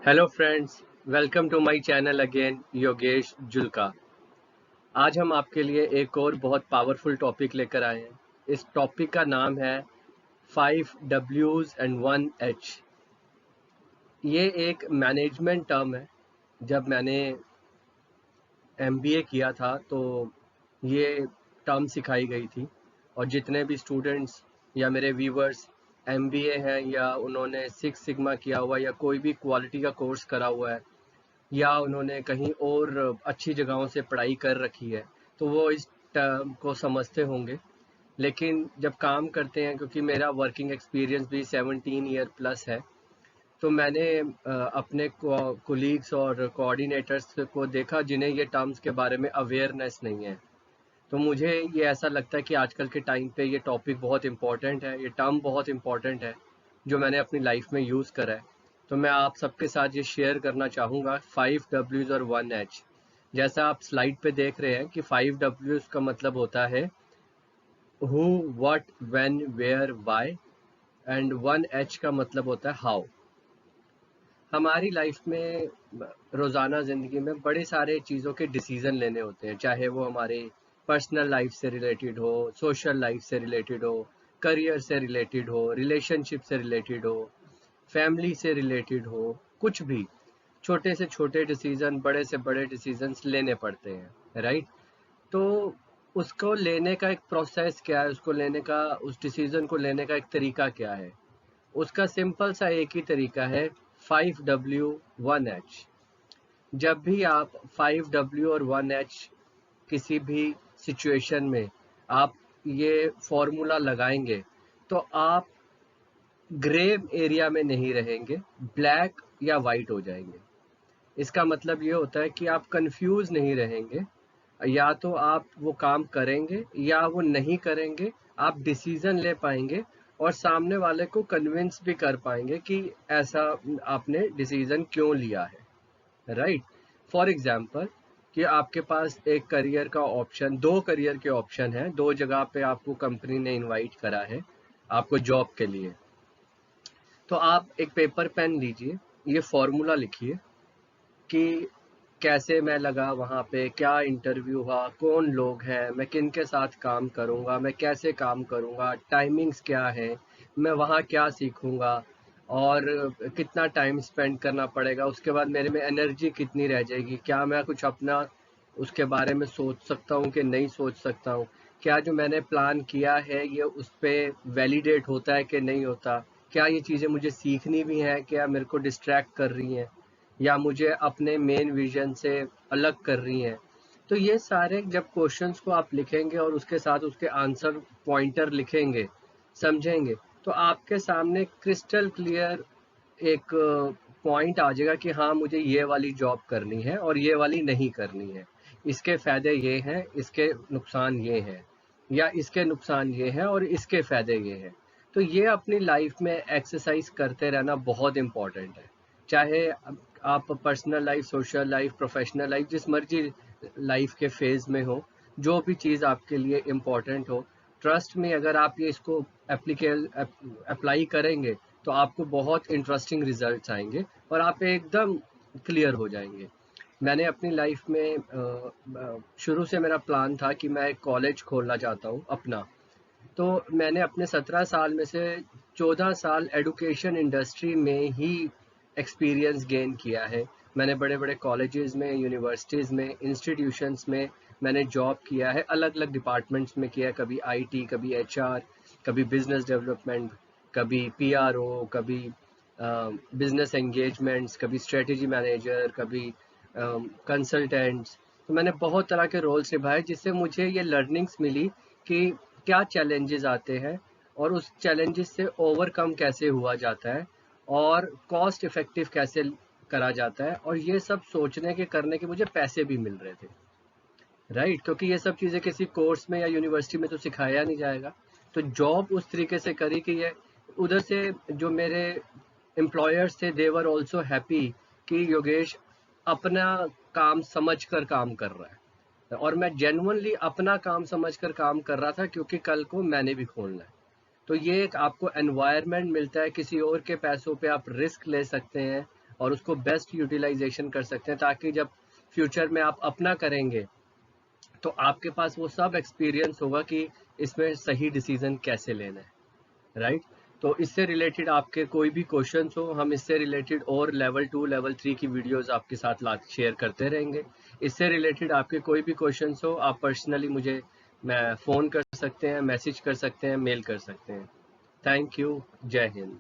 Hello friends, welcome to my channel again Yogesh Julka. आज हम आपके लिए एक और बहुत पावरफुल टॉपिक लेकर आए हैं। इस टॉपिक का नाम है 5 W's एंड 1 H। ये एक मैनेजमेंट टर्म है। जब मैंने MBA किया था तो ये टर्म सिखाई गई थी, और जितने भी स्टूडेंट्स या मेरे व्यूवर्स MBA हैं या उन्होंने सिक्स सिग्मा किया हुआ या कोई भी क्वालिटी का कोर्स करा हुआ है या उन्होंने कहीं और अच्छी जगहों से पढ़ाई कर रखी है, तो वो इस टर्म को समझते होंगे। लेकिन जब काम करते हैं, क्योंकि मेरा वर्किंग एक्सपीरियंस भी 17 ईयर प्लस है, तो मैंने अपने कोलीग्स और कोऑर्डिनेटर्स को देखा जिन्हें ये टर्म्स के बारे में अवेयरनेस नहीं है। तो मुझे ये ऐसा लगता है कि आजकल के टाइम पे ये टॉपिक बहुत इम्पोर्टेंट है, ये टर्म बहुत इम्पोर्टेंट है जो मैंने अपनी लाइफ में यूज़ करा है। तो मैं आप सबके साथ ये शेयर करना चाहूँगा 5 W's और 1 H। जैसा आप स्लाइड पे देख रहे हैं कि 5 W's का मतलब होता है who, what, when, where, why, and 1 H का मतलब होता है हाउ। हमारी लाइफ में रोज़ाना ज़िंदगी में बड़े सारे चीज़ों के डिसीज़न लेने होते हैं, चाहे वो हमारे पर्सनल लाइफ से रिलेटेड हो, सोशल लाइफ से रिलेटेड हो, करियर से रिलेटेड हो, रिलेशनशिप से रिलेटेड हो, फैमिली से रिलेटेड हो, कुछ भी। छोटे से छोटे डिसीज़न, बड़े से बड़े डिसीज़न्स लेने पड़ते हैं, राइट? तो उसको लेने का एक प्रोसेस क्या है, उसको लेने का, उस डिसीज़न को लेने का एक तरीका क्या है? उसका सिंपल सा एक ही तरीका है, 5 W 1 H। जब भी आप 5 W और 1 H किसी भी सिचुएशन में आप ये फॉर्मूला लगाएंगे, तो आप ग्रे एरिया में नहीं रहेंगे, ब्लैक या वाइट हो जाएंगे। इसका मतलब ये होता है कि आप कंफ्यूज नहीं रहेंगे, या तो आप वो काम करेंगे या वो नहीं करेंगे। आप डिसीजन ले पाएंगे और सामने वाले को कन्विंस भी कर पाएंगे कि ऐसा आपने डिसीजन क्यों लिया है, राइट? फॉर एग्जाम्पल कि आपके पास एक करियर का ऑप्शन, दो करियर के ऑप्शन है, दो जगह पे आपको कंपनी ने इनवाइट करा है आपको जॉब के लिए। तो आप एक पेपर पेन लीजिए, ये फॉर्मूला लिखिए कि कैसे मैं लगा वहाँ पे, क्या इंटरव्यू हुआ, कौन लोग हैं, मैं किन के साथ काम करूँगा, मैं कैसे काम करूँगा, टाइमिंग्स क्या है, मैं वहाँ क्या सीखूँगा, और कितना टाइम स्पेंड करना पड़ेगा, उसके बाद मेरे में एनर्जी कितनी रह जाएगी, क्या मैं कुछ अपना उसके बारे में सोच सकता हूँ कि नहीं सोच सकता हूँ, क्या जो मैंने प्लान किया है ये उस पर वैलिडेट होता है कि नहीं होता, क्या ये चीज़ें मुझे सीखनी भी हैं, क्या मेरे को डिस्ट्रैक्ट कर रही हैं या मुझे अपने मेन विजन से अलग कर रही हैं। तो ये सारे जब क्वेश्चंस को आप लिखेंगे और उसके साथ उसके आंसर पॉइंटर लिखेंगे, समझेंगे, तो आपके सामने क्रिस्टल क्लियर एक पॉइंट आ जाएगा कि हाँ, मुझे ये वाली जॉब करनी है और ये वाली नहीं करनी है। इसके फायदे ये हैं, इसके नुकसान ये हैं, या इसके नुकसान ये हैं और इसके फायदे ये हैं। तो ये अपनी लाइफ में एक्सरसाइज करते रहना बहुत इम्पोर्टेंट है। चाहे आप personal life, social life, professional life, जिस मर्जी लाइफ के फेज में हो, जो भी चीज़ आपके लिए इम्पोर्टेंट हो, ट्रस्ट में अगर आप ये इसको अप्लाई करेंगे तो आपको बहुत इंटरेस्टिंग रिजल्ट्स आएंगे और आप एकदम क्लियर हो जाएंगे। मैंने अपनी लाइफ में शुरू से मेरा प्लान था कि मैं एक कॉलेज खोलना चाहता हूँ अपना। तो मैंने अपने 17 साल में से 14 साल एडुकेशन इंडस्ट्री में ही एक्सपीरियंस गेन किया है। मैंने बड़े बड़े कॉलेजेस में, यूनिवर्सिटीज़ में, इंस्टीट्यूशंस में मैंने जॉब किया है, अलग अलग डिपार्टमेंट्स में किया है, कभी IT, कभी HR, कभी बिजनेस डेवलपमेंट, कभी PRO, कभी बिजनेस एंगेजमेंट्स, कभी स्ट्रेटजी मैनेजर, कभी कंसल्टेंट्स। तो मैंने बहुत तरह के रोल्स निभाए, जिससे मुझे ये लर्निंग्स मिली कि क्या चैलेंजेस आते हैं और उस चैलेंजेस से ओवरकम कैसे हुआ जाता है और कॉस्ट इफेक्टिव कैसे करा जाता है, और ये सब सोचने के करने के मुझे पैसे भी मिल रहे थे, राइट? क्योंकि ये सब चीज़ें किसी कोर्स में या यूनिवर्सिटी में तो सिखाया नहीं जाएगा। तो जॉब उस तरीके से करी कि ये उधर से जो मेरे एम्प्लॉयर्स थे, दे वर ऑल्सो हैप्पी कि योगेश अपना काम समझ कर काम कर रहा है, और मैं जेन्युइनली अपना काम समझकर काम कर रहा था, क्योंकि कल को मैंने भी खोलना है। तो ये एक आपको एनवायरनमेंट मिलता है, किसी और के पैसों पे आप रिस्क ले सकते हैं और उसको बेस्ट यूटिलाइजेशन कर सकते हैं, ताकि जब फ्यूचर में आप अपना करेंगे तो आपके पास वो सब एक्सपीरियंस होगा कि इसमें सही डिसीजन कैसे लेना है, राइट। तो इससे रिलेटेड आपके कोई भी क्वेश्चंस हो, हम इससे रिलेटेड और लेवल 2 लेवल 3 की वीडियोस आपके साथ शेयर करते रहेंगे। इससे रिलेटेड आपके कोई भी क्वेश्चंस हो, आप पर्सनली मुझे फ़ोन कर सकते हैं, मैसेज कर सकते हैं, मेल कर सकते हैं। Thank you. जय हिंद।